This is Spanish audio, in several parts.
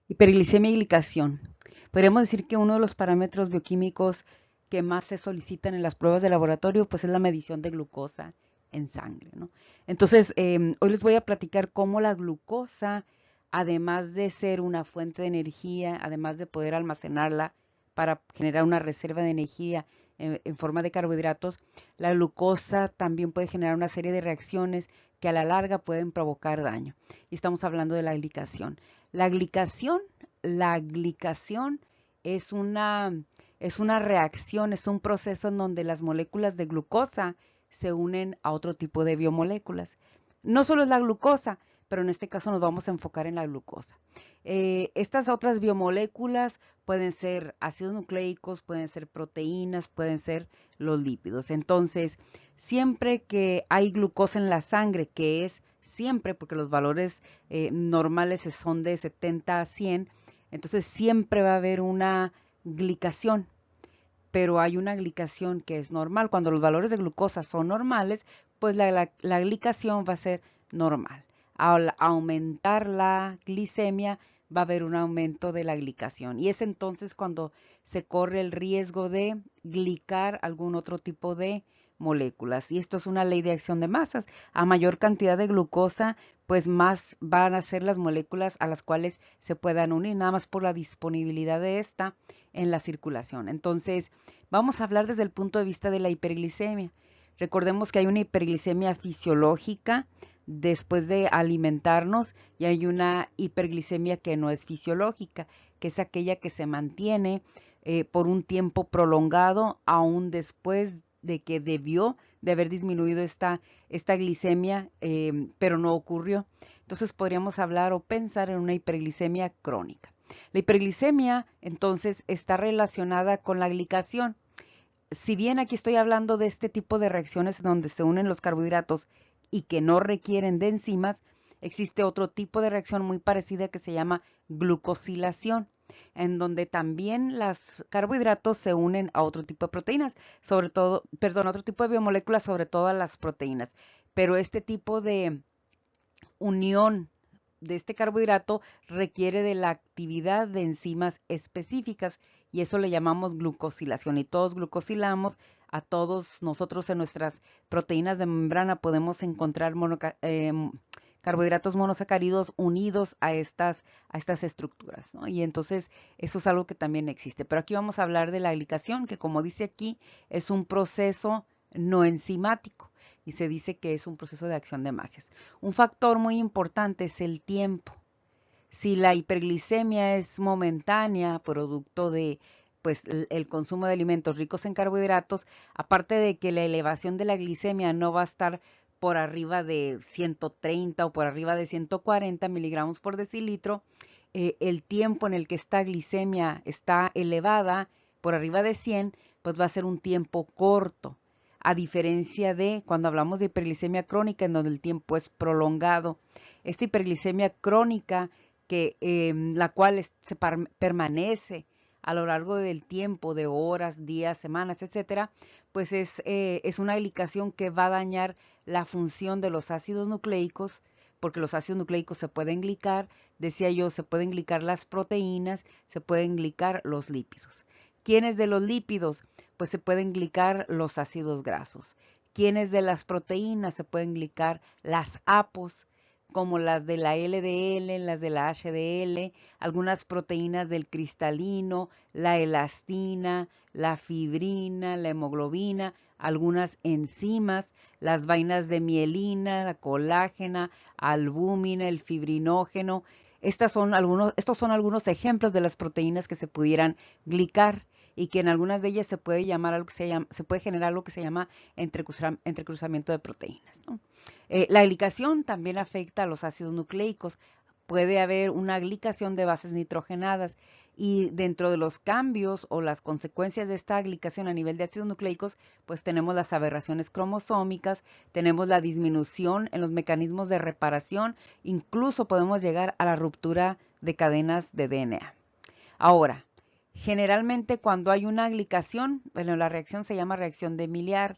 Hiperglicemia y glicación. Podríamos decir que uno de los parámetros bioquímicos que más se solicitan en las pruebas de laboratorio, pues es la medición de glucosa en sangre, ¿no? Entonces, hoy les voy a platicar cómo la glucosa, además de ser una fuente de energía, además de poder almacenarla para generar una reserva de energía en forma de carbohidratos, la glucosa también puede generar una serie de reacciones que a la larga pueden provocar daño. Y estamos hablando de la glicación. La glicación, la glicación es una, es una reacción, es un proceso en donde las moléculas de glucosa se unen a otro tipo de biomoléculas. No solo es la glucosa, pero en este caso nos vamos a enfocar en la glucosa. Estas otras biomoléculas pueden ser ácidos nucleicos, pueden ser proteínas, pueden ser los lípidos. Entonces, siempre que hay glucosa en la sangre, que es siempre, porque los valores normales son de 70 a 100, entonces siempre va a haber una glicación, pero hay una glicación que es normal. Cuando los valores de glucosa son normales, pues la glicación va a ser normal. Al aumentar la glicemia, va a haber un aumento de la glicación. Y es entonces cuando se corre el riesgo de glicar algún otro tipo de moléculas. Y esto es una ley de acción de masas. A mayor cantidad de glucosa, pues más van a ser las moléculas a las cuales se puedan unir, nada más por la disponibilidad de esta en la circulación. Entonces, vamos a hablar desde el punto de vista de la hiperglicemia. Recordemos que hay una hiperglicemia fisiológica después de alimentarnos y hay una hiperglicemia que no es fisiológica, que es aquella que se mantiene por un tiempo prolongado, aún después de que debió de haber disminuido esta glicemia, pero no ocurrió. Entonces podríamos hablar o pensar en una hiperglicemia crónica. La hiperglicemia, entonces, está relacionada con la glicación. Si bien aquí estoy hablando de este tipo de reacciones donde se unen los carbohidratos y que no requieren de enzimas, existe otro tipo de reacción muy parecida que se llama glucosilación, en donde también los carbohidratos se unen a otro tipo de proteínas, sobre todo, perdón, a otro tipo de biomoléculas, sobre todo a las proteínas. Pero este tipo de unión de este carbohidrato requiere de la actividad de enzimas específicas y eso le llamamos glucosilación. Y todos glucosilamos, a todos nosotros en nuestras proteínas de membrana podemos encontrar carbohidratos monosacáridos unidos a estas estructuras, ¿no? Y entonces eso es algo que también existe. Pero aquí vamos a hablar de la glicación, que como dice aquí, es un proceso no enzimático y se dice que es un proceso de acción de masas. Un factor muy importante es el tiempo. Si la hiperglicemia es momentánea, producto de pues el consumo de alimentos ricos en carbohidratos, aparte de que la elevación de la glicemia no va a estar por arriba de 130 o por arriba de 140 miligramos por decilitro, el tiempo en el que esta glicemia está elevada por arriba de 100, pues va a ser un tiempo corto, a diferencia de cuando hablamos de hiperglicemia crónica, en donde el tiempo es prolongado. Esta hiperglicemia crónica, la cual permanece a lo largo del tiempo, de horas, días, semanas, etcétera, pues es una glicación que va a dañar la función de los ácidos nucleicos, porque los ácidos nucleicos se pueden glicar, decía yo, se pueden glicar las proteínas, se pueden glicar los lípidos. ¿Quiénes de los lípidos? Pues se pueden glicar los ácidos grasos. ¿Quiénes de las proteínas? Se pueden glicar las APOs, como las de la LDL, las de la HDL, algunas proteínas del cristalino, la elastina, la fibrina, la hemoglobina, algunas enzimas, las vainas de mielina, la colágena, albúmina, el fibrinógeno. Estos son algunos ejemplos de las proteínas que se pudieran glicar y que en algunas de ellas se puede llamar algo que se puede generar algo que se llama entrecruzamiento de proteínas, ¿no? La glicación también afecta a los ácidos nucleicos. Puede haber una glicación de bases nitrogenadas y dentro de los cambios o las consecuencias de esta glicación a nivel de ácidos nucleicos, pues tenemos las aberraciones cromosómicas, tenemos la disminución en los mecanismos de reparación, incluso podemos llegar a la ruptura de cadenas de DNA. Ahora, generalmente cuando hay una glicación, bueno, la reacción se llama reacción de Maillard.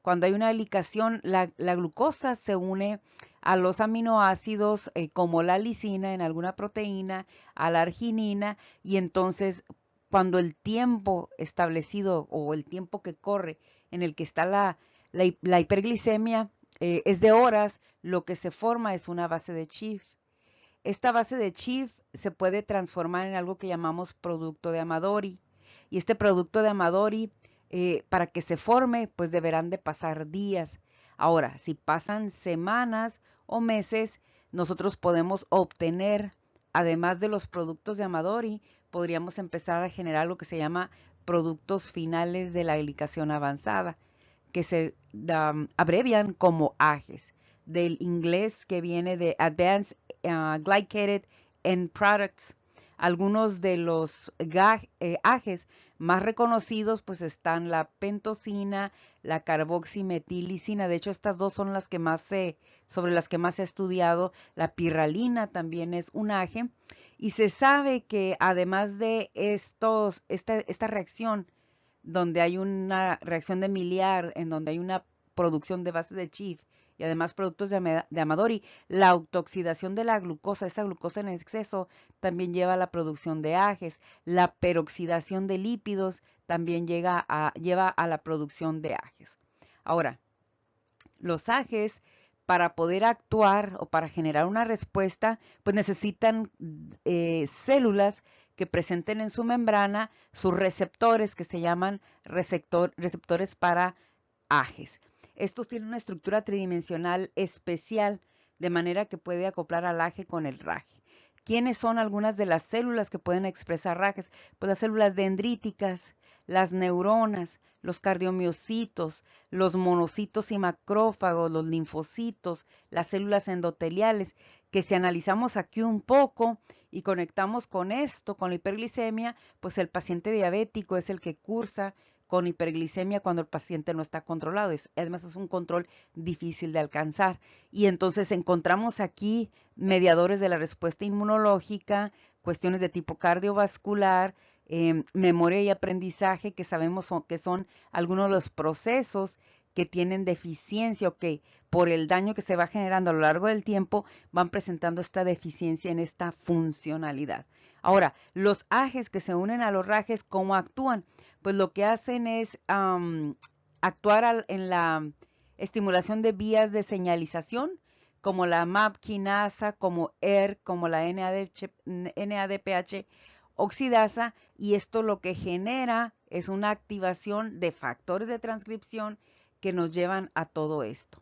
Cuando hay una glicación, la glucosa se une a los aminoácidos como la lisina en alguna proteína, a la arginina, y entonces cuando el tiempo establecido o el tiempo que corre en el que está la hiperglicemia es de horas, lo que se forma es una base de Schiff. Esta base de Schiff se puede transformar en algo que llamamos producto de Amadori. Y este producto de Amadori, para que se forme, pues deberán de pasar días. Ahora, si pasan semanas o meses, nosotros podemos obtener, además de los productos de Amadori, podríamos empezar a generar lo que se llama productos finales de la glicación avanzada, que se abrevian como AGES, del inglés que viene de Advanced Glycated End Products. Algunos de los AGES más reconocidos pues están la pentosina, la carboximetilicina. De hecho, estas dos son las que más sobre las que más se ha estudiado. La pirralina también es un AGE. Y se sabe que además de esta reacción, donde hay una reacción de Miliar, en donde hay una producción de bases de Schiff y además productos de Amadori, la autooxidación de la glucosa, esa glucosa en exceso, también lleva a la producción de AGEs. La peroxidación de lípidos también lleva a la producción de AGEs. Ahora, los AGEs, para poder actuar o para generar una respuesta, pues necesitan células que presenten en su membrana sus receptores que se llaman receptores para AGEs. Estos tienen una estructura tridimensional especial, de manera que puede acoplar al AGE con el RAGE. ¿Quiénes son algunas de las células que pueden expresar RAGEs? Pues las células dendríticas, las neuronas, los cardiomiocitos, los monocitos y macrófagos, los linfocitos, las células endoteliales, que si analizamos aquí un poco y conectamos con esto, con la hiperglicemia, pues el paciente diabético es el que cursa con hiperglicemia cuando el paciente no está controlado. Además es un control difícil de alcanzar. Y entonces encontramos aquí mediadores de la respuesta inmunológica, cuestiones de tipo cardiovascular, memoria y aprendizaje, que sabemos que son algunos de los procesos que tienen deficiencia o que por el daño que se va generando a lo largo del tiempo van presentando esta deficiencia en esta funcionalidad. Ahora, los AGEs que se unen a los RAGEs, ¿cómo actúan? Pues lo que hacen es actuar en la estimulación de vías de señalización, como la MAP quinasa, como ER, como la NADPH oxidasa, y esto lo que genera es una activación de factores de transcripción que nos llevan a todo esto.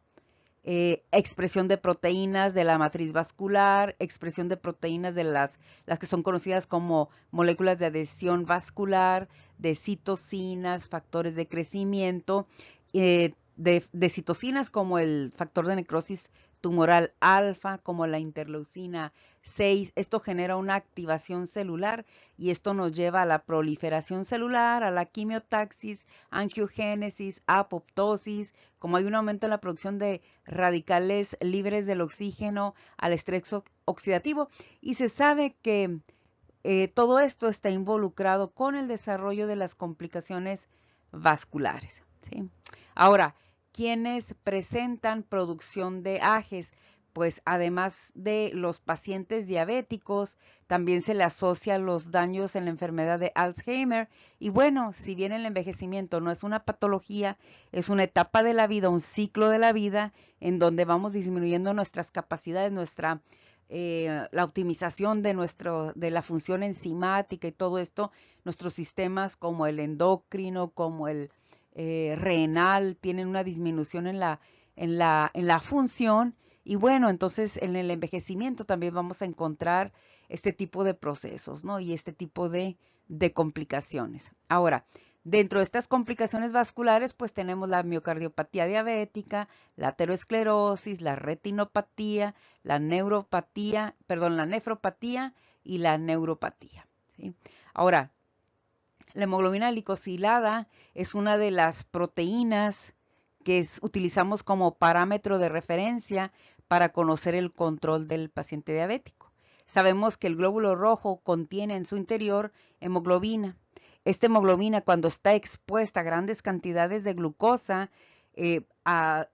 Expresión de proteínas de la matriz vascular, expresión de proteínas de las que son conocidas como moléculas de adhesión vascular, de citocinas, factores de crecimiento, de citocinas como el factor de necrosis tumoral alfa, como la interleucina 6. Esto genera una activación celular y esto nos lleva a la proliferación celular, a la quimiotaxis, angiogénesis, apoptosis. Como hay un aumento en la producción de radicales libres del oxígeno, al estrés oxidativo, y se sabe que todo esto está involucrado con el desarrollo de las complicaciones vasculares, ¿sí? Ahora, ¿quiénes presentan producción de AGEs? Pues además de los pacientes diabéticos, también se le asocia los daños en la enfermedad de Alzheimer. Y bueno, si bien el envejecimiento no es una patología, es una etapa de la vida, un ciclo de la vida, en donde vamos disminuyendo nuestras capacidades, la optimización de la función enzimática y todo esto, nuestros sistemas como el endocrino, como el renal, tienen una disminución en la función. Y bueno, entonces en el envejecimiento también vamos a encontrar este tipo de procesos, ¿no? Y este tipo de complicaciones. Ahora, dentro de estas complicaciones vasculares, pues tenemos la miocardiopatía diabética, la aterosclerosis, la retinopatía, la nefropatía y la neuropatía, ¿sí? Ahora, la hemoglobina glicosilada es una de las proteínas que utilizamos como parámetro de referencia para conocer el control del paciente diabético. Sabemos que el glóbulo rojo contiene en su interior hemoglobina. Esta hemoglobina, cuando está expuesta a grandes cantidades de glucosa en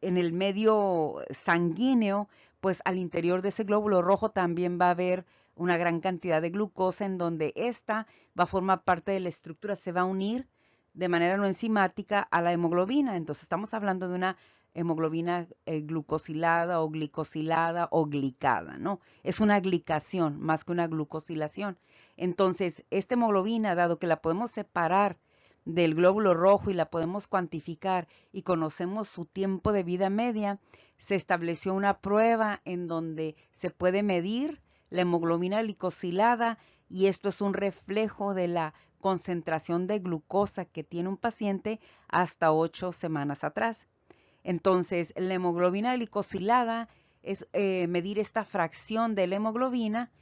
el medio sanguíneo, pues al interior de ese glóbulo rojo también va a haber una gran cantidad de glucosa en donde esta va a formar parte de la estructura, se va a unir de manera no enzimática a la hemoglobina. Entonces estamos hablando de una hemoglobina glucosilada o glicosilada o glicada, ¿no? Es una glicación más que una glucosilación. Entonces, esta hemoglobina, dado que la podemos separar del glóbulo rojo y la podemos cuantificar y conocemos su tiempo de vida media, se estableció una prueba en donde se puede medir la hemoglobina glicosilada y esto es un reflejo de la concentración de glucosa que tiene un paciente hasta 8 semanas atrás. Entonces, la hemoglobina glicosilada es medir esta fracción de la hemoglobina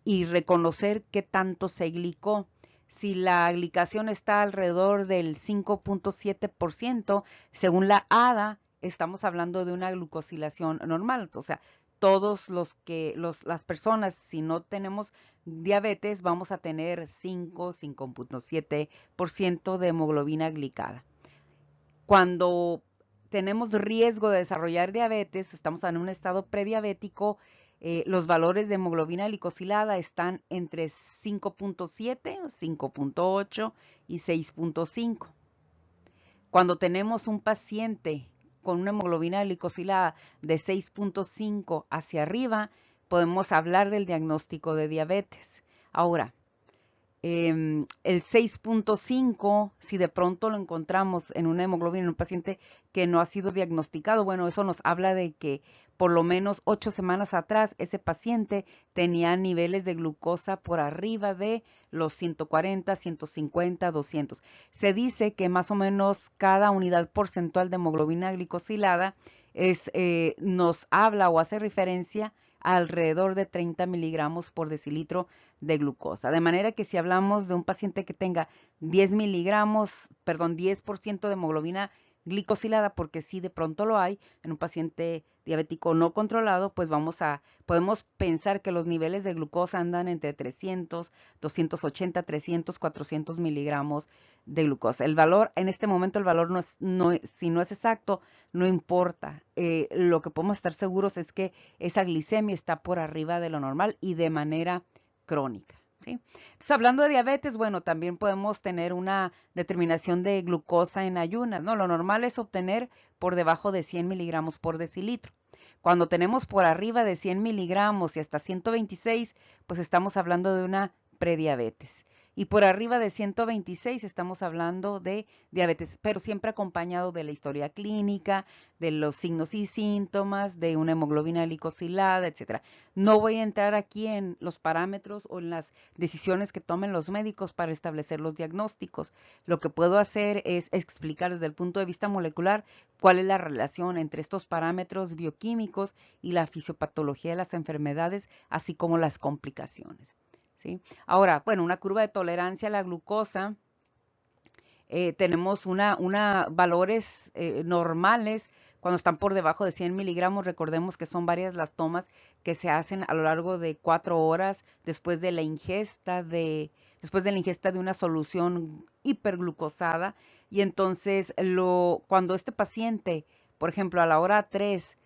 y reconocer qué tanto se glicó. Si la glicación está alrededor del 5.7%, según la ADA, estamos hablando de una glucosilación normal. O sea, todos las personas, si no tenemos diabetes, vamos a tener 5.7% de hemoglobina glicada. Cuando tenemos riesgo de desarrollar diabetes, estamos en un estado prediabético, los valores de hemoglobina glicosilada están entre 5.7, 5.8 y 6.5. Cuando tenemos un paciente con una hemoglobina glicosilada de 6.5 hacia arriba, podemos hablar del diagnóstico de diabetes. Ahora, el 6.5, si de pronto lo encontramos en una hemoglobina en un paciente que no ha sido diagnosticado, bueno, eso nos habla de que por lo menos 8 semanas atrás ese paciente tenía niveles de glucosa por arriba de los 140, 150, 200. Se dice que más o menos cada unidad porcentual de hemoglobina glicosilada nos habla o hace referencia a alrededor de 30 miligramos por decilitro de glucosa. De manera que si hablamos de un paciente que tenga 10% de hemoglobina glicosilada, porque sí de pronto lo hay en un paciente diabético no controlado, pues podemos pensar que los niveles de glucosa andan entre 300, 280, 300, 400 miligramos de glucosa. El valor, en este momento el valor si no es exacto, no importa. Lo que podemos estar seguros es que esa glicemia está por arriba de lo normal y de manera crónica. ¿Sí? Entonces, hablando de diabetes, bueno, también podemos tener una determinación de glucosa en ayunas, ¿no? Lo normal es obtener por debajo de 100 miligramos por decilitro. Cuando tenemos por arriba de 100 miligramos y hasta 126, pues estamos hablando de una prediabetes. Y por arriba de 126 estamos hablando de diabetes, pero siempre acompañado de la historia clínica, de los signos y síntomas, de una hemoglobina glicosilada, etc. No voy a entrar aquí en los parámetros o en las decisiones que tomen los médicos para establecer los diagnósticos. Lo que puedo hacer es explicar desde el punto de vista molecular cuál es la relación entre estos parámetros bioquímicos y la fisiopatología de las enfermedades, así como las complicaciones. ¿Sí? Ahora, bueno, una curva de tolerancia a la glucosa, tenemos valores normales cuando están por debajo de 100 miligramos. Recordemos que son varias las tomas que se hacen a lo largo de 4 horas después de la ingesta de una solución hiperglucosada. Y entonces, cuando este paciente, por ejemplo, a la hora 3,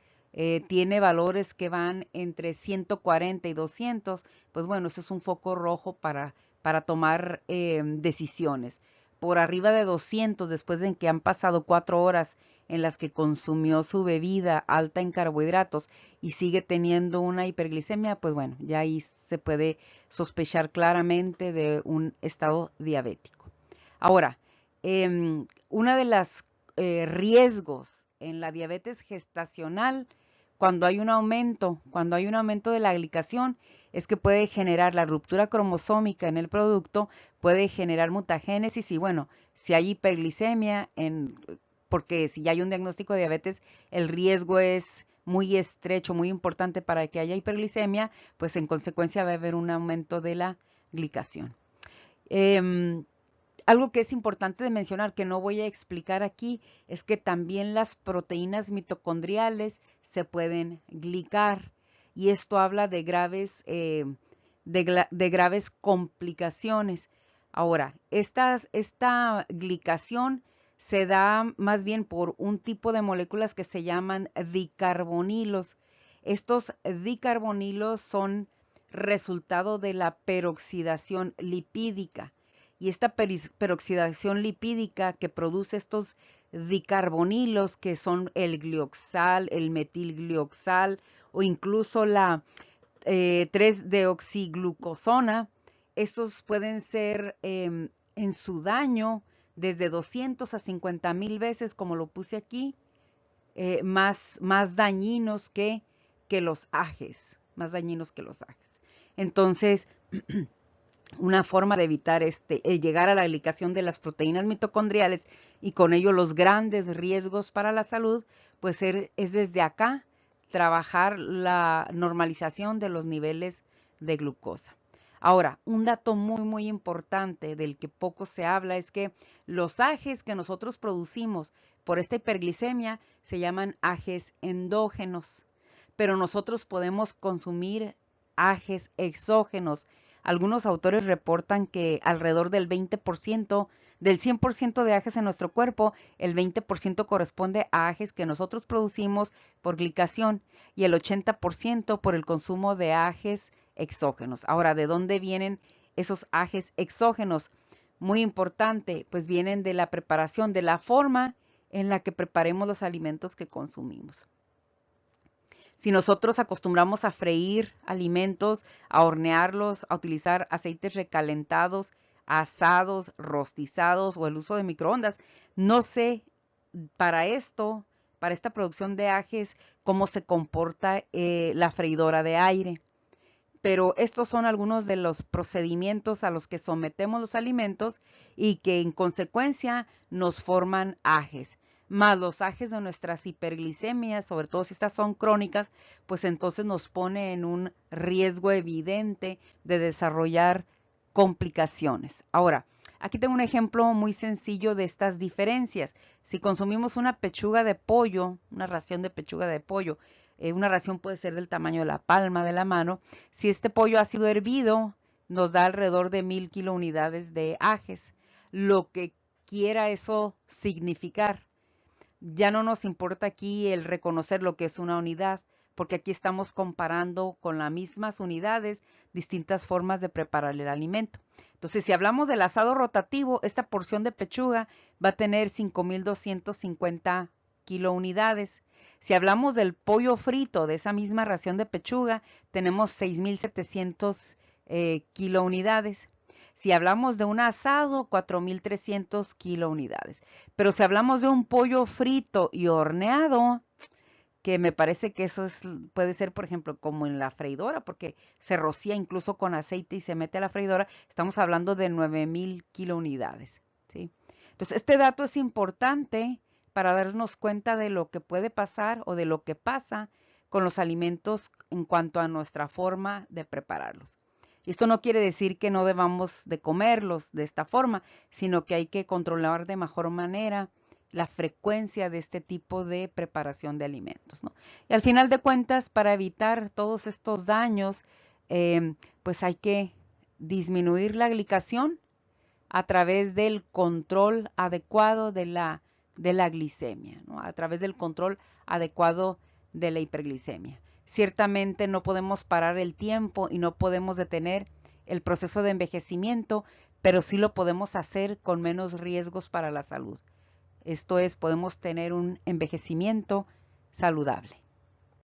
tiene valores que van entre 140 y 200, pues bueno, eso es un foco rojo para tomar decisiones. Por arriba de 200, después de que han pasado 4 horas en las que consumió su bebida alta en carbohidratos y sigue teniendo una hiperglicemia, pues bueno, ya ahí se puede sospechar claramente de un estado diabético. Ahora, uno de los riesgos en la diabetes gestacional, cuando hay un aumento de la glicación, es que puede generar la ruptura cromosómica en el producto, puede generar mutagénesis y bueno, si hay hiperglicemia, porque si ya hay un diagnóstico de diabetes, el riesgo es muy estrecho, muy importante para que haya hiperglicemia, pues en consecuencia va a haber un aumento de la glicación. Algo que es importante de mencionar, que no voy a explicar aquí, es que también las proteínas mitocondriales se pueden glicar y esto habla de graves complicaciones. Ahora, esta glicación se da más bien por un tipo de moléculas que se llaman dicarbonilos. Estos dicarbonilos son resultado de la peroxidación lipídica. Y esta peroxidación lipídica que produce estos dicarbonilos, que son el glioxal, el metilglioxal o incluso la 3-deoxiglucosona, estos pueden ser en su daño desde 200 a 50,000 veces, como lo puse aquí, más dañinos que los ajes, más dañinos que los ajes. Entonces, una forma de evitar el llegar a la glicación de las proteínas mitocondriales y con ello los grandes riesgos para la salud, pues es desde acá trabajar la normalización de los niveles de glucosa. Ahora, un dato muy importante del que poco se habla es que los ajes que nosotros producimos por esta hiperglicemia se llaman ajes endógenos, pero nosotros podemos consumir ajes exógenos. Algunos autores reportan que alrededor del 20%, del 100% de ajes en nuestro cuerpo, el 20% corresponde a ajes que nosotros producimos por glicación y el 80% por el consumo de ajes exógenos. Ahora, ¿de dónde vienen esos ajes exógenos? Muy importante, pues vienen de la preparación, de la forma en la que preparemos los alimentos que consumimos. Si nosotros acostumbramos a freír alimentos, a hornearlos, a utilizar aceites recalentados, asados, rostizados o el uso de microondas, no sé para esto, para esta producción de ajes, cómo se comporta la freidora de aire. Pero estos son algunos de los procedimientos a los que sometemos los alimentos y que en consecuencia nos forman ajes. Más los ajes de nuestras hiperglicemias, sobre todo si estas son crónicas, pues entonces nos pone en un riesgo evidente de desarrollar complicaciones. Ahora, aquí tengo un ejemplo muy sencillo de estas diferencias. Si consumimos una pechuga de pollo, una ración de pechuga de pollo, una ración puede ser del tamaño de la palma de la mano. Si este pollo ha sido hervido, nos da alrededor de 1000 kilounidades de ajes. Lo que quiera eso significar. Ya no nos importa aquí el reconocer lo que es una unidad, porque aquí estamos comparando con las mismas unidades distintas formas de preparar el alimento. Entonces, si hablamos del asado rotativo, esta porción de pechuga va a tener 5250 kilounidades. Si hablamos del pollo frito, de esa misma ración de pechuga, tenemos 6700 kilounidades. Si hablamos de un asado, 4300 kilounidades. Pero si hablamos de un pollo frito y horneado, que me parece que eso puede ser, por ejemplo, como en la freidora, porque se rocía incluso con aceite y se mete a la freidora, estamos hablando de 9000 kilounidades, ¿sí? Entonces, este dato es importante para darnos cuenta de lo que puede pasar o de lo que pasa con los alimentos en cuanto a nuestra forma de prepararlos. Esto no quiere decir que no debamos de comerlos de esta forma, sino que hay que controlar de mejor manera la frecuencia de este tipo de preparación de alimentos, ¿no? Y al final de cuentas, para evitar todos estos daños, pues hay que disminuir la glicación a través del control adecuado de la glicemia, ¿no? A través del control adecuado de la hiperglicemia. Ciertamente no podemos parar el tiempo y no podemos detener el proceso de envejecimiento, pero sí lo podemos hacer con menos riesgos para la salud. Esto es, podemos tener un envejecimiento saludable.